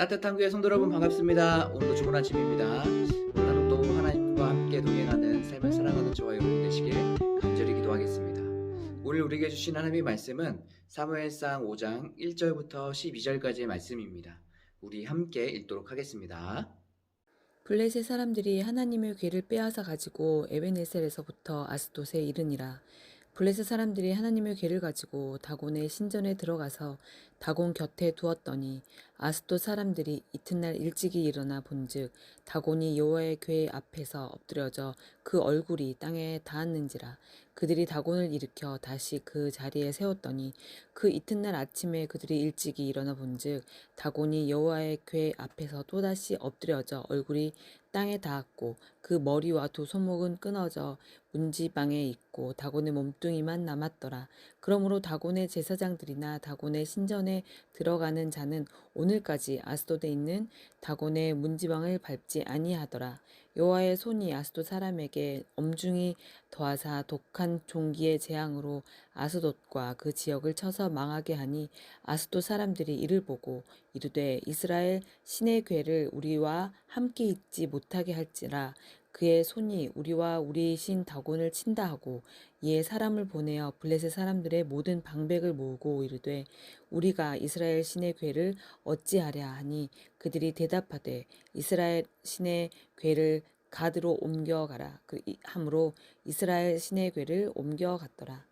따뜻한 교회 성도 여러분 반갑습니다. 오늘도 좋은 아침입니다. 오늘 하루도 하나님과 함께 동행하는 삶을 살아가는 저와 여러분 되시길 간절히 기도하겠습니다. 오늘 우리에게 주신 하나님의 말씀은 사무엘상 5장 1절부터 12절까지의 말씀입니다. 우리 함께 읽도록 하겠습니다. 블레셋 사람들이 하나님의 괴를 빼앗아 가지고 에베네셀에서부터 아스돗에 이르니라. 블레셋 사람들이 하나님의 괴를 가지고 다곤의 신전에 들어가서 다곤 곁에 두었더니 아스돗 사람들이 이튿날 일찍이 일어나 본즉 다곤이 여호와의 궤 앞에서 엎드려져 그 얼굴이 땅에 닿았는지라. 그들이 다곤을 일으켜 다시 그 자리에 세웠더니 그 이튿날 아침에 그들이 일찍이 일어나 본즉 다곤이 여호와의 궤 앞에서 또다시 엎드려져 얼굴이 땅에 닿았고 그 머리와 두 손목은 끊어져 문지방에 있고 다곤의 몸뚱이만 남았더라. 그러므로 다곤의 제사장들이나 다곤의 신전에 들어가는 자는 오늘까지 아스돗에 있는 다곤의 문지방을 밟지 아니하더라. 여호와의 손이 아스돗 사람에게 엄중히 더하사 독한 종기의 재앙으로 아스돗과 그 지역을 쳐서 망하게 하니 아스돗 사람들이 이를 보고 이르되 이스라엘 신의 궤를 우리와 함께 있지 못하게 할지라. 그의 손이 우리와 우리 신 다곤을 친다 하고 이에 사람을 보내어 블레셋 사람들의 모든 방백을 모으고 이르되 우리가 이스라엘 신의 궤를 어찌하랴 하니 그들이 대답하되 이스라엘 신의 궤를 가드로 옮겨가라 함으로 이스라엘 신의 궤를 옮겨갔더라.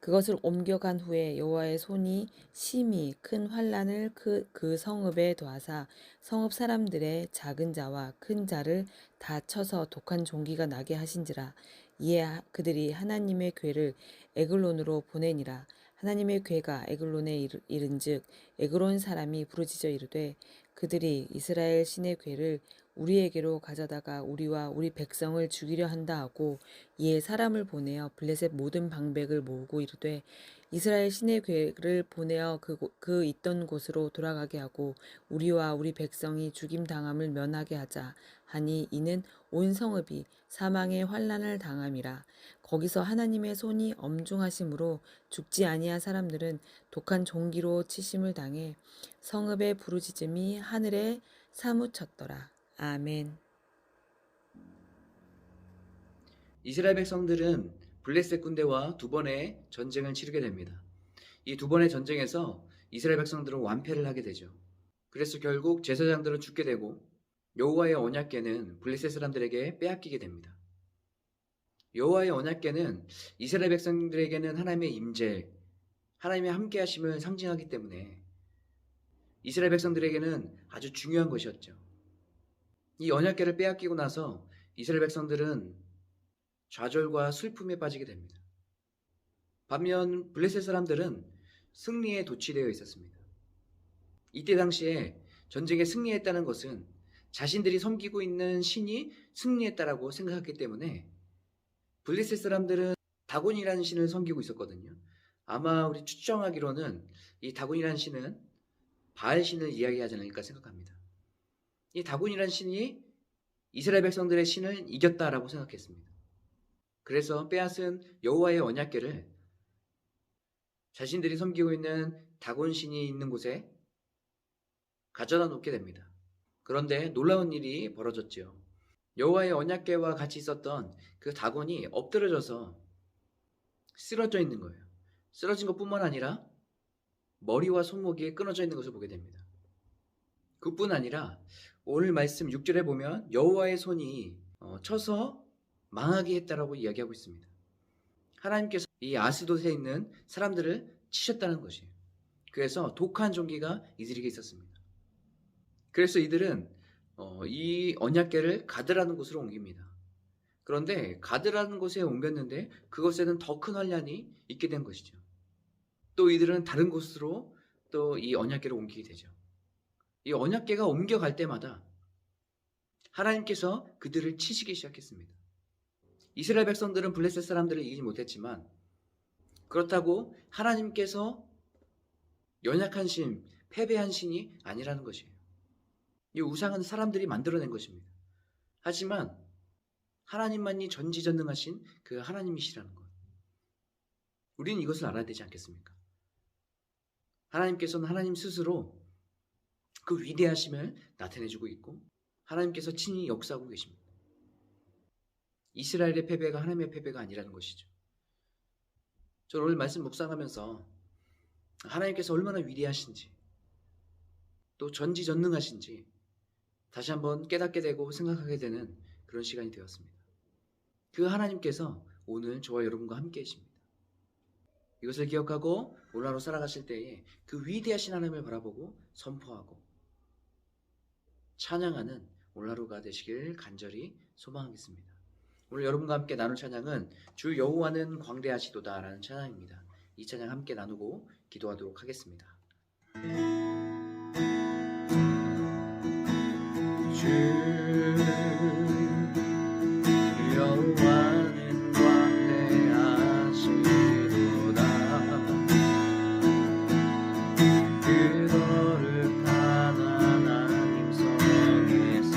그것을 옮겨간 후에 여호와의 손이 심히 큰 환난을 그 성읍에 더하사 성읍 사람들의 작은 자와 큰 자를 다 쳐서 독한 종기가 나게 하신지라. 이에 그들이 하나님의 궤를 에글론으로 보내니라. 하나님의 궤가 에글론에 이른즉 에글론 사람이 부르짖어 이르되 그들이 이스라엘 신의 궤를 우리에게로 가져다가 우리와 우리 백성을 죽이려 한다 하고 이에 사람을 보내어 블레셋 모든 방백을 모으고 이르되 이스라엘 신의 궤를 보내어 그 있던 곳으로 돌아가게 하고 우리와 우리 백성이 죽임 당함을 면하게 하자 하니 이는 온 성읍이 사망의 환난을 당함이라. 거기서 하나님의 손이 엄중하심으로 죽지 아니한 사람들은 독한 종기로 치심을 당해 성읍의 부르짖음이 하늘에 사무쳤더라. 아멘. 이스라엘 백성들은 블레셋 군대와 두 번의 전쟁을 치르게 됩니다. 이 두 번의 전쟁에서 이스라엘 백성들은 완패를 하게 되죠. 그래서 결국 제사장들은 죽게 되고 여호와의 언약궤는 블레셋 사람들에게 빼앗기게 됩니다. 여호와의 언약궤는 이스라엘 백성들에게는 하나님의 임재, 하나님의 함께하심을 상징하기 때문에 이스라엘 백성들에게는 아주 중요한 것이었죠. 이 언약궤를 빼앗기고 나서 이스라엘 백성들은 좌절과 슬픔에 빠지게 됩니다. 반면 블레셋 사람들은 승리에 도취되어 있었습니다. 이때 당시에 전쟁에 승리했다는 것은 자신들이 섬기고 있는 신이 승리했다라고 생각했기 때문에 블레셋 사람들은 다곤이라는 신을 섬기고 있었거든요. 아마 우리 추정하기로는 이 다곤이라는 신은 바알 신을 이야기하지 않을까 생각합니다. 이 다곤이라는 신이 이스라엘 백성들의 신을 이겼다라고 생각했습니다. 그래서 빼앗은 여호와의 언약궤를 자신들이 섬기고 있는 다곤 신이 있는 곳에 가져다 놓게 됩니다. 그런데 놀라운 일이 벌어졌죠. 여호와의 언약궤와 같이 있었던 그 다곤이 엎드러져서 쓰러져 있는 거예요. 쓰러진 것뿐만 아니라 머리와 손목이 끊어져 있는 것을 보게 됩니다. 그뿐 아니라 오늘 말씀 6절에 보면 여호와의 손이 쳐서 망하게 했다라고 이야기하고 있습니다. 하나님께서 이 아스돗에 있는 사람들을 치셨다는 것이에요. 그래서 독한 종기가 이들에게 있었습니다. 그래서 이들은 이 언약궤를 가드라는 곳으로 옮깁니다. 그런데 가드라는 곳에 옮겼는데 그것에는 더 큰 환난이 있게 된 것이죠. 또 이들은 다른 곳으로 또 이 언약궤를 옮기게 되죠. 이 언약궤가 옮겨갈 때마다 하나님께서 그들을 치시기 시작했습니다. 이스라엘 백성들은 블레셋 사람들을 이기지 못했지만 그렇다고 하나님께서 연약한 신, 패배한 신이 아니라는 것이에요. 이 우상은 사람들이 만들어낸 것입니다. 하지만 하나님만이 전지전능하신 그 하나님이시라는 것. 우리는 이것을 알아야 되지 않겠습니까? 하나님께서는 하나님 스스로 그 위대하심을 나타내주고 있고 하나님께서 친히 역사하고 계십니다. 이스라엘의 패배가 하나님의 패배가 아니라는 것이죠. 저는 오늘 말씀 묵상하면서 하나님께서 얼마나 위대하신지 또 전지전능하신지 다시 한번 깨닫게 되고 생각하게 되는 그런 시간이 되었습니다. 그 하나님께서 오늘 저와 여러분과 함께 계십니다. 이것을 기억하고 오늘 하루 살아가실 때에 그 위대하신 하나님을 바라보고 선포하고 찬양하는 오늘 하루가 되시길 간절히 소망하겠습니다. 오늘 여러분과 함께 나눌 찬양은 주 여호와는 광대하시도다 라는 찬양입니다. 이 찬양 함께 나누고 기도하도록 하겠습니다. 주 여호와는 광대하시도다 그 거룩한 하나님 성에서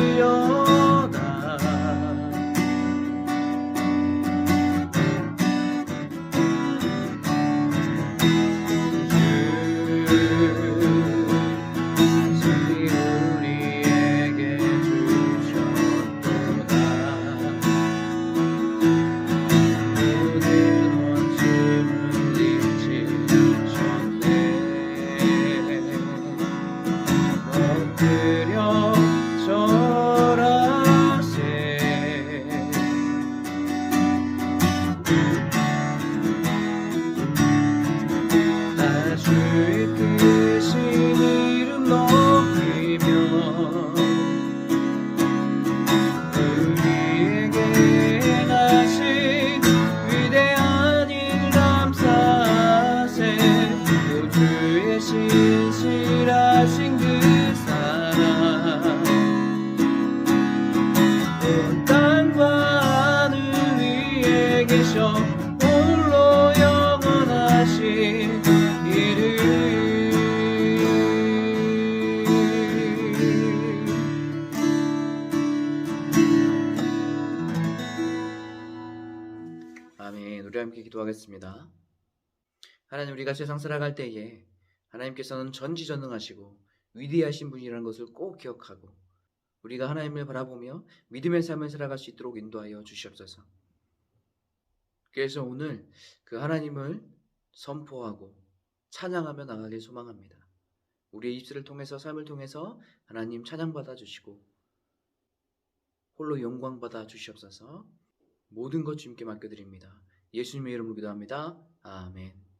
찬양할지어다 우리에게 주셨도다 모든 원수를 잊으셨네 엎드려 절하세 나 주의 크신 이름 높이며 우리에게 행하신 위대한 일 감사하세 또 주의 신실하신 그 사랑 온 땅과 하늘 위에 계셔 홀로 영원하신 아멘. 우리 함께 기도하겠습니다. 하나님, 우리가 세상 살아갈 때에 하나님께서는 전지전능하시고 위대하신 분이라는 것을 꼭 기억하고 우리가 하나님을 바라보며 믿음의 삶을 살아갈 수 있도록 인도하여 주시옵소서. 그래서 오늘 그 하나님을 선포하고 찬양하며 나가길 소망합니다. 우리의 입술을 통해서 삶을 통해서 하나님 찬양받아 주시고 홀로 영광받아 주시옵소서. 모든 것 주님께 맡겨드립니다. 예수님의 이름으로 기도합니다. 아멘.